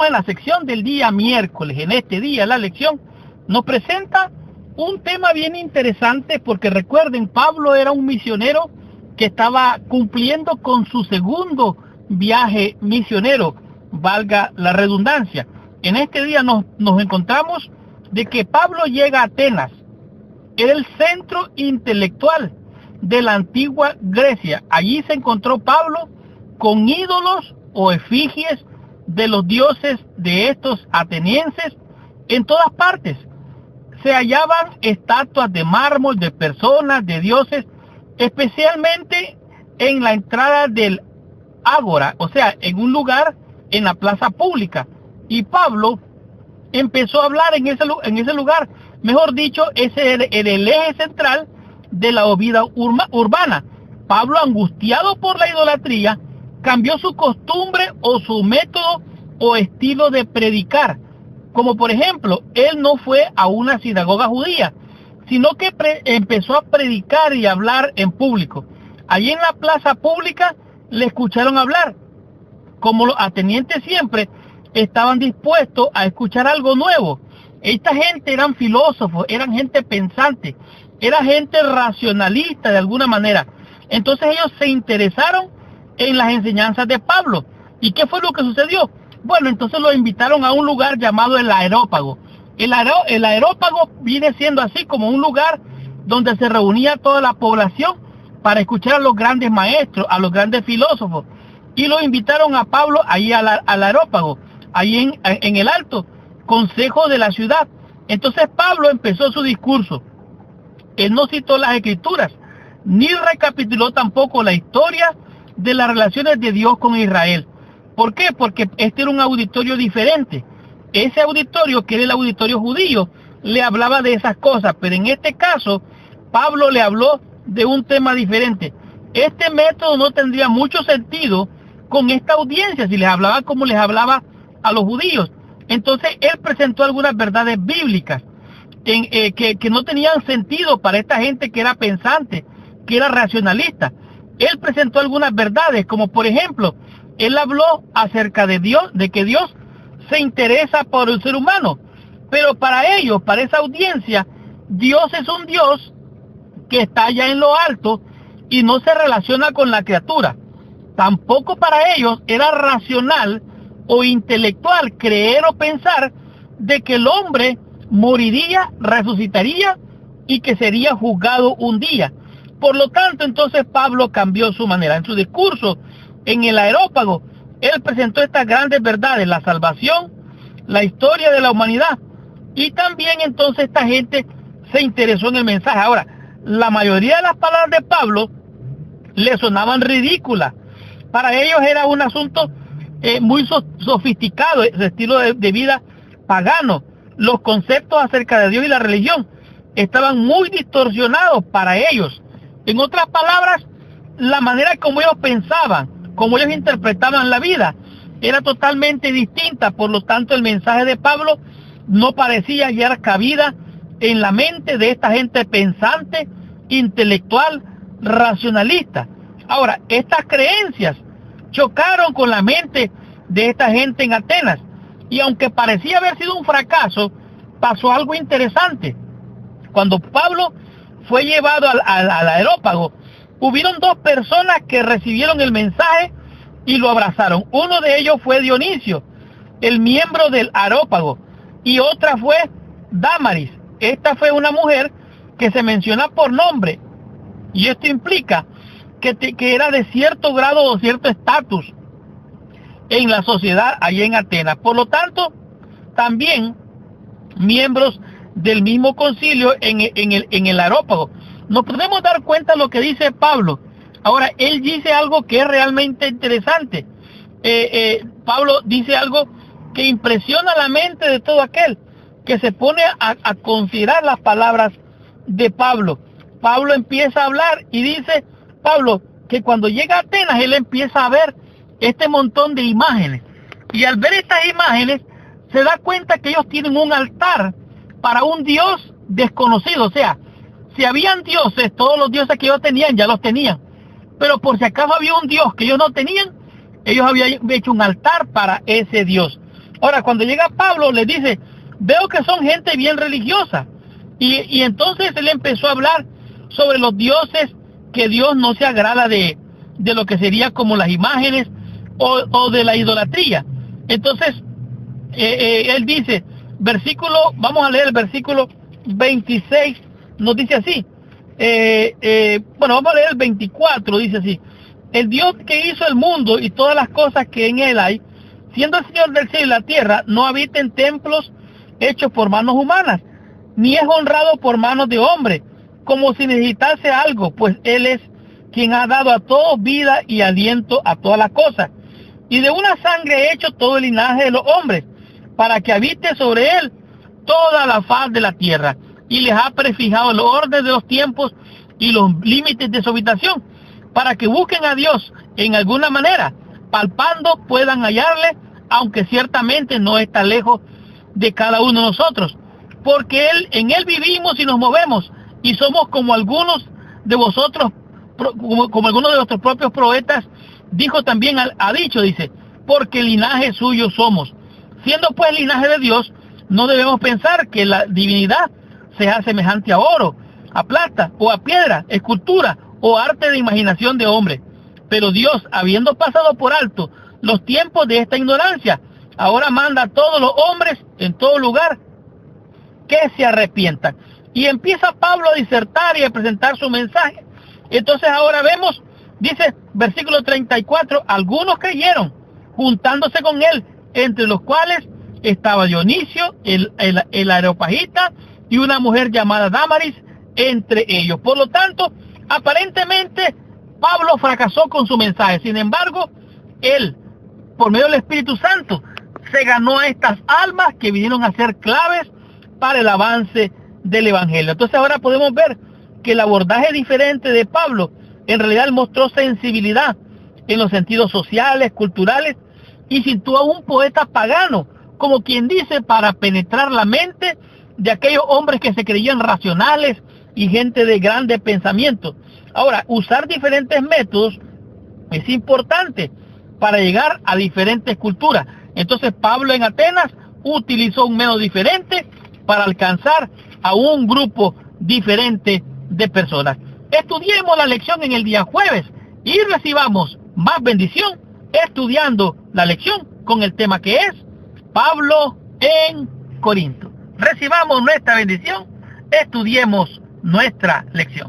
En la sección del día miércoles, en este día, la lección nos presenta un tema bien interesante porque recuerden, Pablo era un misionero que estaba cumpliendo con su segundo viaje misionero, valga la redundancia. En este día nos encontramos de que Pablo llega a Atenas. Era el centro intelectual de la antigua Grecia. Allí se encontró Pablo con ídolos o efigies de los dioses de estos atenienses en todas partes. Se hallaban estatuas de mármol de personas, de dioses, especialmente en la entrada del ágora, o sea, en un lugar en la plaza pública. Y Pablo empezó a hablar en ese lugar. Mejor dicho, ese era el eje central de la vida urbana. Pablo, angustiado por la idolatría, cambió su costumbre o su método o estilo de predicar. Como por ejemplo, él no fue a una sinagoga judía, sino que empezó a predicar y hablar en público. Allí en la plaza pública le escucharon hablar. Como los atenienses siempre estaban dispuestos a escuchar algo nuevo. Esta gente eran filósofos, eran gente pensante, era gente racionalista de alguna manera. Entonces ellos se interesaron en las enseñanzas de Pablo. ¿Y qué fue lo que sucedió? Bueno, entonces lo invitaron a un lugar llamado el Areópago. El Areópago viene siendo así como un lugar donde se reunía toda la población para escuchar a los grandes maestros, a los grandes filósofos. Y lo invitaron a Pablo ahí al Areópago, ahí en el alto consejo de la ciudad. Entonces Pablo empezó su discurso. Él no citó las escrituras, ni recapituló tampoco la historia de las relaciones de Dios con Israel. ¿Por qué? Porque este era un auditorio diferente. Ese auditorio, que era el auditorio judío, le hablaba de esas cosas, pero en este caso, Pablo le habló de un tema diferente. Este método no tendría mucho sentido con esta audiencia si les hablaba como les hablaba a los judíos. Entonces, él presentó algunas verdades bíblicas que no tenían sentido para esta gente que era pensante, que era racionalista. Él presentó algunas verdades, como por ejemplo, él habló acerca de Dios, de que Dios se interesa por el ser humano. Pero para ellos, para esa audiencia, Dios es un Dios que está allá en lo alto y no se relaciona con la criatura. Tampoco para ellos era racional o intelectual creer o pensar de que el hombre moriría, resucitaría y que sería juzgado un día. Por lo tanto, entonces Pablo cambió su manera. En su discurso en el Areópago, él presentó estas grandes verdades: la salvación, la historia de la humanidad. Y también entonces esta gente se interesó en el mensaje. Ahora, la mayoría de las palabras de Pablo le sonaban ridículas. Para ellos era un asunto muy sofisticado, ese estilo de vida pagano. Los conceptos acerca de Dios y la religión estaban muy distorsionados para ellos. En otras palabras, la manera como ellos pensaban, como ellos interpretaban la vida, era totalmente distinta. Por lo tanto, el mensaje de Pablo no parecía hallar cabida en la mente de esta gente pensante, intelectual, racionalista. Ahora, estas creencias chocaron con la mente de esta gente en Atenas. Y aunque parecía haber sido un fracaso, pasó algo interesante. Cuando Pablo fue llevado al Areópago, hubieron dos personas que recibieron el mensaje y lo abrazaron. Uno de ellos fue Dionisio, el miembro del Areópago, y otra fue Dámaris. Esta fue una mujer que se menciona por nombre, y esto implica que era de cierto grado o cierto estatus en la sociedad allí en Atenas. Por lo tanto, también miembros del mismo concilio en el Areópago. Nos podemos dar cuenta de lo que dice Pablo. Ahora, él dice algo que es realmente interesante. Pablo dice algo que impresiona la mente de todo aquel que se pone a considerar las palabras de Pablo. Pablo empieza a hablar y dice, Pablo, que cuando llega a Atenas, él empieza a ver este montón de imágenes. Y al ver estas imágenes, se da cuenta que ellos tienen un altar para un Dios desconocido. O sea, si habían dioses, todos los dioses que ellos tenían, ya los tenían. Pero por si acaso había un Dios que ellos no tenían, ellos habían hecho un altar para ese Dios. Ahora, cuando llega Pablo, le dice, veo que son gente bien religiosa. Y entonces él empezó a hablar sobre los dioses, que Dios no se agrada de lo que sería como las imágenes o de la idolatría. Entonces, él dice, vamos a leer el versículo 26, nos dice así. Bueno, vamos a leer el 24, dice así. El Dios que hizo el mundo y todas las cosas que en él hay, siendo el Señor del cielo y la tierra, no habita en templos hechos por manos humanas, ni es honrado por manos de hombre, como si necesitase algo, pues Él es quien ha dado a todos vida y aliento a todas las cosas, y de una sangre ha hecho todo el linaje de los hombres, para que habite sobre Él toda la faz de la tierra, y les ha prefijado el orden de los tiempos y los límites de su habitación, para que busquen a Dios en alguna manera, palpando puedan hallarle, aunque ciertamente no está lejos de cada uno de nosotros, porque en Él vivimos y nos movemos, y somos como algunos de vosotros, como algunos de nuestros propios profetas, dijo también, ha dicho, dice, porque linaje suyo somos. Siendo pues linaje de Dios, no debemos pensar que la divinidad sea semejante a oro, a plata, o a piedra, escultura, o arte de imaginación de hombre. Pero Dios, habiendo pasado por alto los tiempos de esta ignorancia, ahora manda a todos los hombres en todo lugar que se arrepientan. Y empieza Pablo a disertar y a presentar su mensaje. Entonces ahora vemos, dice versículo 34, algunos creyeron, juntándose con él, entre los cuales estaba Dionisio, el areopagita, y una mujer llamada Dámaris, entre ellos. Por lo tanto, aparentemente Pablo fracasó con su mensaje. Sin embargo, él, por medio del Espíritu Santo, se ganó a estas almas que vinieron a ser claves para el avance del Evangelio. Entonces ahora podemos ver que el abordaje diferente de Pablo en realidad mostró sensibilidad en los sentidos sociales, culturales, y situó a un poeta pagano, como quien dice, para penetrar la mente de aquellos hombres que se creían racionales y gente de grandes pensamientos. Ahora, usar diferentes métodos es importante para llegar a diferentes culturas. Entonces Pablo en Atenas utilizó un método diferente para alcanzar a un grupo diferente de personas. Estudiemos la lección en el día jueves y recibamos más bendición estudiando la lección con el tema que es Pablo en Corinto. Recibamos nuestra bendición, estudiemos nuestra lección.